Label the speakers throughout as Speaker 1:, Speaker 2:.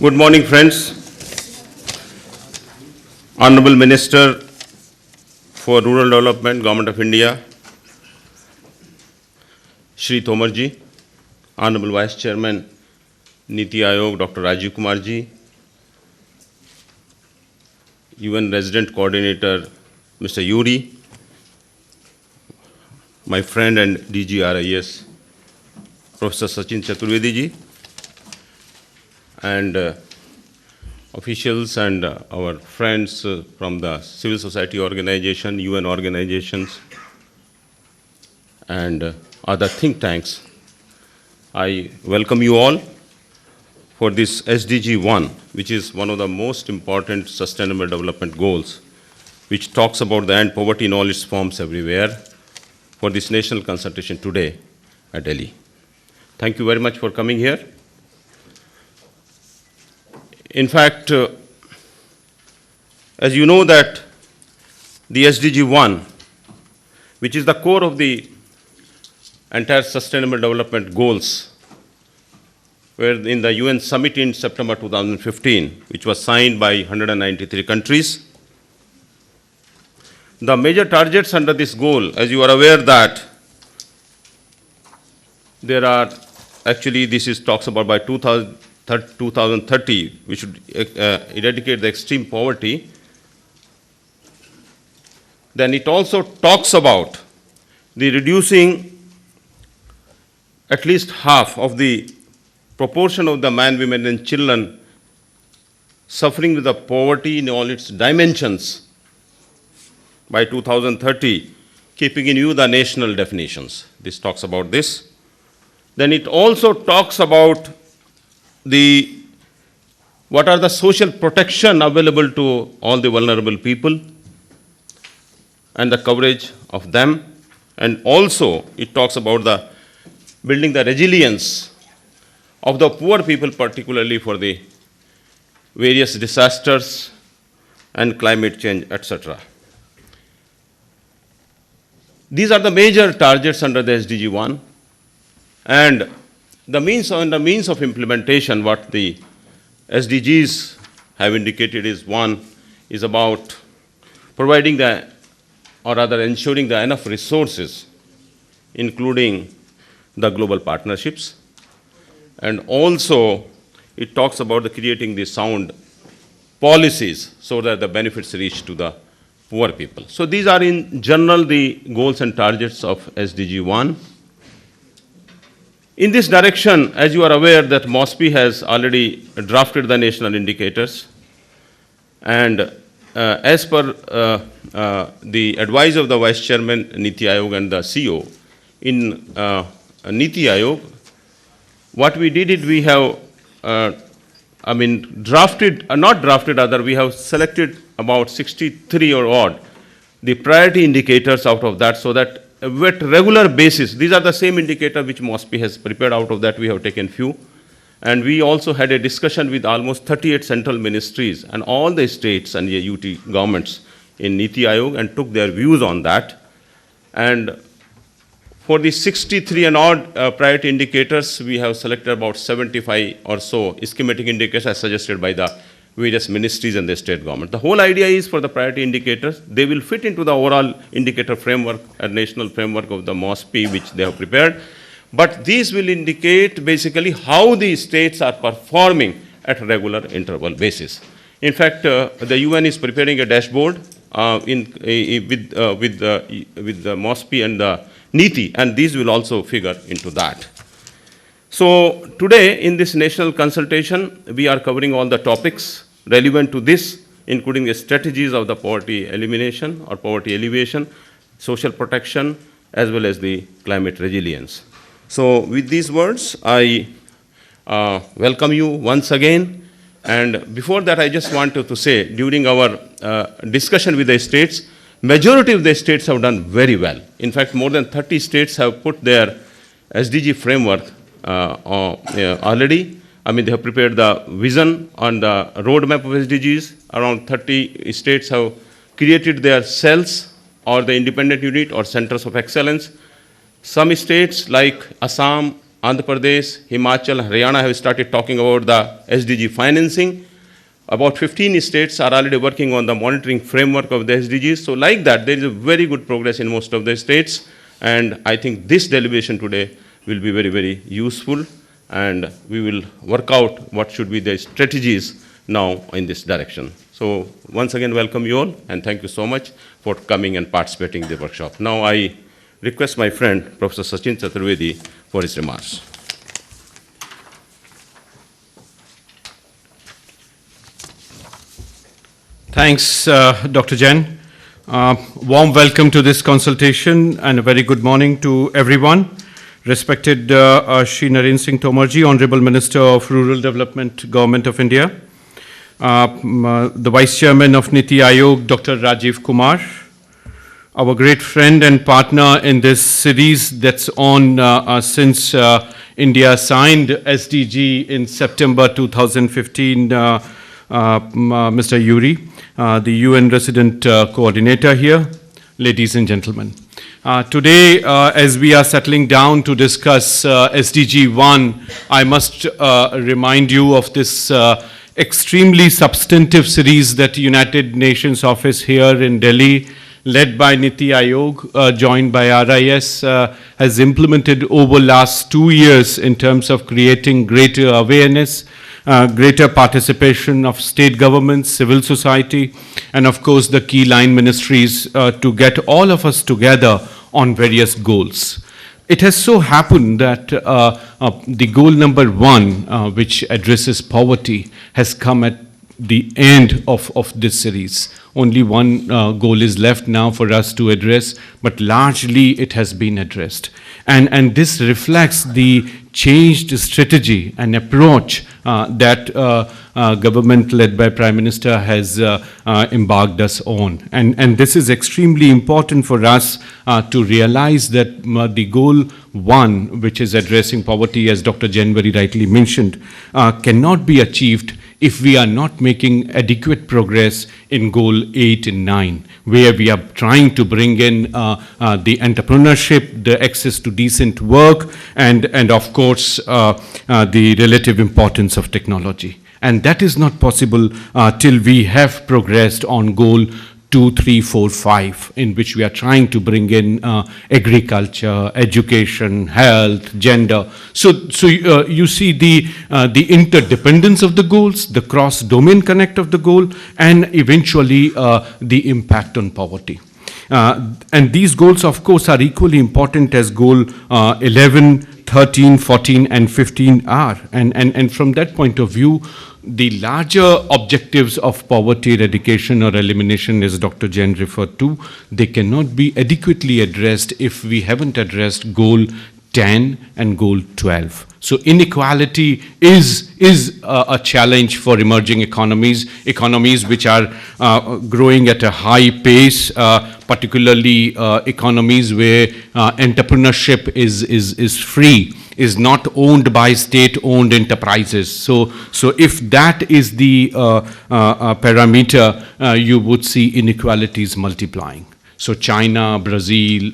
Speaker 1: Good morning, friends. Honorable Minister for Rural Development, Government of India, Shri Tomarji, Honorable Vice Chairman, Niti Aayog, Dr. Rajiv Kumarji, UN Resident Coordinator, Mr. Yuri, my friend and DG RIS, Professor Sachin Chaturvedi ji, and officials and our friends from the civil society organization, UN organizations, and other think tanks. I welcome you all for this SDG 1, which is one of the most important sustainable development goals, which talks about the end poverty in all its forms everywhere for this national consultation today at Delhi. Thank you very much for coming here. In fact, as you know that the SDG 1, which is the core of the entire sustainable development goals, where in the UN summit in September 2015, which was signed by 193 countries, the major targets under this goal, as you are aware that there are, actually this is talks about by 2030, we should eradicate the extreme poverty. Then it also talks about the reducing at least half of the proportion of the men, women, and children suffering with the poverty in all its dimensions by 2030, keeping in view the national definitions. This talks about this. Then it also talks about what are the social protection available to all the vulnerable people and the coverage of them. And also it talks about the building the resilience of the poor people, particularly for the various disasters and climate change, etc. These are the major targets under the SDG 1. And the means of implementation, what the SDGs have indicated is, one is about providing or rather ensuring the enough resources, including the global partnerships. And also it talks about the creating the sound policies so that the benefits reach to the poor people. So these are in general the goals and targets of SDG 1. In this direction, as you are aware that MOSPI has already drafted the national indicators, and as per the advice of the Vice Chairman Niti Aayog and the CEO, in Niti Aayog, what we did is we have, we have selected about 63 or odd, the priority indicators out of that, so that at regular basis, these are the same indicator which MOSPI has prepared. Out of that we have taken few. And we also had a discussion with almost 38 central ministries and all the states and the UT governments in Niti Aayog and took their views on that. And for the 63 and odd priority indicators, we have selected about 75 or so schematic indicators as suggested by the various ministries and the state government. The whole idea is for the priority indicators, they will fit into the overall indicator framework, a national framework of the MOSPI which they have prepared. But these will indicate basically how the states are performing at regular interval basis. In fact, the UN is preparing a dashboard with the MOSPI and the NITI, and these will also figure into that. So today in this national consultation, we are covering all the topics relevant to this, including the strategies of the poverty elimination or poverty alleviation, social protection, as well as the climate resilience. So with these words, I welcome you once again. And before that, I just wanted to say, during our discussion with the states, majority of the states have done very well. In fact, more than 30 states have put their SDG framework already. I mean, they have prepared the vision on the roadmap of SDGs. Around 30 states have created their cells or the independent unit or centers of excellence. Some states like Assam, Andhra Pradesh, Himachal, Haryana have started talking about the SDG financing. About 15 states are already working on the monitoring framework of the SDGs. So like that, there is a very good progress in most of the states. And I think this deliberation today will be very, very useful. And we will work out what should be the strategies now in this direction. So once again, welcome you all. And thank you so much for coming and participating in the workshop. Now I request my friend, Professor Sachin Chaturvedi, for his remarks.
Speaker 2: Thanks, Dr. Jain. Warm welcome to this consultation and a very good morning to everyone. Respected Shri Narendra Singh Tomarji, Honorable Minister of Rural Development, Government of India. The Vice Chairman of Niti Aayog, Dr. Rajiv Kumar. Our great friend and partner in this series that's on since India signed SDG in September 2015, Mr. Yuri, the UN resident coordinator here, ladies and gentlemen. Today, as we are settling down to discuss SDG 1, I must remind you of this extremely substantive series that United Nations Office here in Delhi, led by Niti Aayog, joined by RIS, has implemented over last 2 years in terms of creating greater awareness, greater participation of state governments, civil society, and of course the key line ministries to get all of us together on various goals. It has so happened that the goal number 1, which addresses poverty, has come at the end of this series. Only one goal is left now for us to address, but largely it has been addressed. And this reflects the changed strategy and approach that government led by Prime Minister has embarked us on. And this is extremely important for us to realize that the goal 1, which is addressing poverty, as Dr. Jain very rightly mentioned, cannot be achieved if we are not making adequate progress in goal 8 and 9, where we are trying to bring in the entrepreneurship, the access to decent work, and of course, the relative importance of technology. And that is not possible till we have progressed on goal 2, 3, 4, 5, in which we are trying to bring in agriculture, education, health, gender. So you see the interdependence of the goals, the cross-domain connect of the goal, and eventually the impact on poverty. And these goals, of course, are equally important as goal 11, 13, 14, and 15 are. And from that point of view, the larger objectives of poverty eradication or elimination, as Dr. Jain referred to, they cannot be adequately addressed if we haven't addressed goal 10 and goal 12. So inequality is a challenge for emerging economies which are growing at a high pace, particularly economies where entrepreneurship is free, is not owned by state-owned enterprises. So if that is the parameter, you would see inequalities multiplying. So China, Brazil,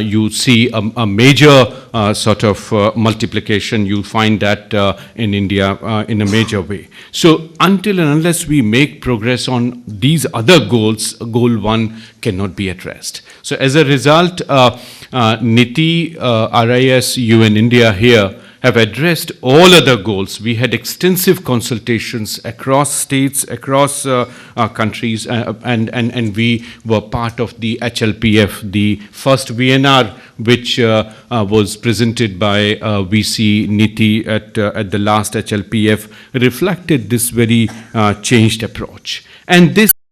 Speaker 2: you see a major sort of multiplication. You find that in India in a major way. So until and unless we make progress on these other goals, goal 1 cannot be addressed. So as a result, NITI, RIS, UN India here have addressed all other goals. We had extensive consultations across states, across countries, and we were part of the HLPF, the first VNR, which was presented by VC NITI at the last HLPF, reflected this very changed approach. And this